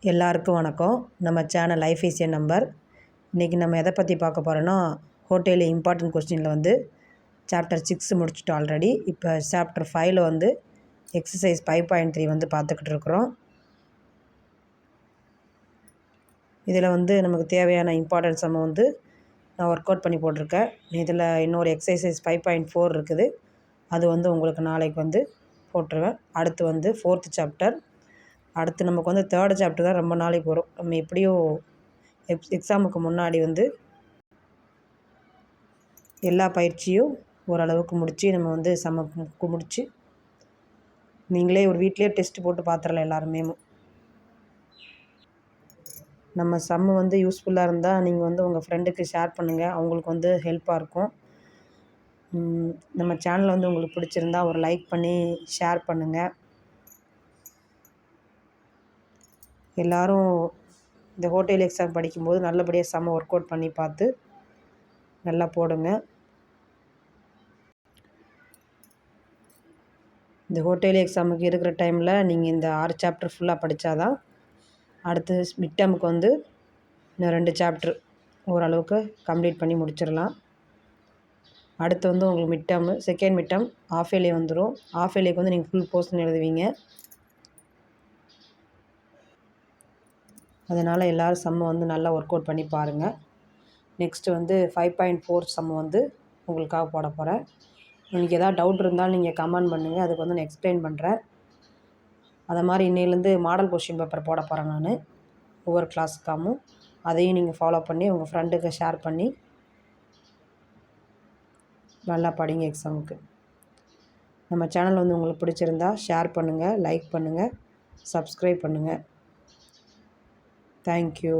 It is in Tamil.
எல்லாருக்கும் வணக்கம். நம்ம channel life is a number. இன்றைக்கி நம்ம எதை பற்றி பார்க்க போகிறோன்னா, ஹோட்டலில் இம்பார்ட்டன்ட் கொஸ்டினில் வந்து சாப்டர் 6 முடிச்சுட்டோம் ஆல்ரெடி. இப்போ சாப்டர் 5ல் வந்து எக்ஸசைஸ் 5.3 வந்து பார்த்துக்கிட்டு இருக்கிறோம். இதில் வந்து நமக்கு தேவையான இம்பார்ட்டன்ஸ் நம்ம வந்து நான் ஒர்க் அவுட் பண்ணி போட்டிருக்கேன். இதில் இன்னொரு எக்ஸசைஸ் 5.4 இருக்குது. அது வந்து உங்களுக்கு நாளைக்கு வந்து போட்டுருவேன். அடுத்து வந்து 4th சாப்டர். அடுத்து நமக்கு வந்து 3rd சாப்டர் தான் ரொம்ப நாளைக்கு வரும். நம்ம எப்படியும் எக்ஸாமுக்கு முன்னாடி வந்து எல்லா பயிற்சியும் ஓரளவுக்கு முடித்து நம்ம வந்து முடித்து நீங்களே ஒரு வீட்லேயே டெஸ்ட் போட்டு பார்த்துடலாம் எல்லாருமே. நம்ம சம்மு வந்து யூஸ்ஃபுல்லாக இருந்தால் நீங்கள் வந்து உங்கள் ஃப்ரெண்டுக்கு ஷேர் பண்ணுங்கள். அவங்களுக்கு வந்து ஹெல்ப்பாக இருக்கும். நம்ம சேனலை வந்து உங்களுக்கு பிடிச்சிருந்தா ஒரு லைக் பண்ணி ஷேர் பண்ணுங்கள். எல்லோரும் இந்த ஹோட்டல் எக்ஸாம் படிக்கும்போது நல்லபடியாக செம்ம ஒர்க் அவுட் பண்ணி பார்த்து நல்லா போடுங்க. இந்த ஹோட்டல் எக்ஸாமுக்கு இருக்கிற டைமில் நீங்கள் இந்த 6 சாப்டர் ஃபுல்லாக படித்தா தான் அடுத்து மிட் டேர்முக்கு வந்து இன்னும் 2 சாப்டர் ஓரளவுக்கு கம்ப்ளீட் பண்ணி முடிச்சிடலாம். அடுத்து வந்து உங்களுக்கு mid term, second mid term half yearly வந்துடும். ஆஃப் இயர்லிக்கு வந்து நீங்கள் ஃபுல் போர்ஷன் எழுதுவீங்க. அதனால் எல்லோரும் சம்மை வந்து நல்லா ஒர்க் அவுட் பண்ணி பாருங்கள். நெக்ஸ்ட்டு வந்து 5.4 சம் வந்து உங்களுக்காக போட போகிறேன். உங்களுக்கு எதாவது டவுட் இருந்தாலும் நீங்கள் கமெண்ட் பண்ணுங்கள். அதுக்கு வந்து நான் எக்ஸ்பிளைன் பண்ணுறேன். அதை மாதிரி இன்னையிலேருந்து மாடல் கொஸ்டின் பேப்பர் போட போகிறேன் நான் ஒவ்வொரு கிளாஸுக்காகவும். அதையும் நீங்கள் ஃபாலோ பண்ணி உங்கள் ஃப்ரெண்டுக்கு ஷேர் பண்ணி நல்லா படிங்க எக்ஸாமுக்கு. நம்ம சேனல் வந்து உங்களுக்கு பிடிச்சிருந்தா ஷேர் பண்ணுங்கள், லைக் பண்ணுங்கள், சப்ஸ்கிரைப் பண்ணுங்கள். Thank you.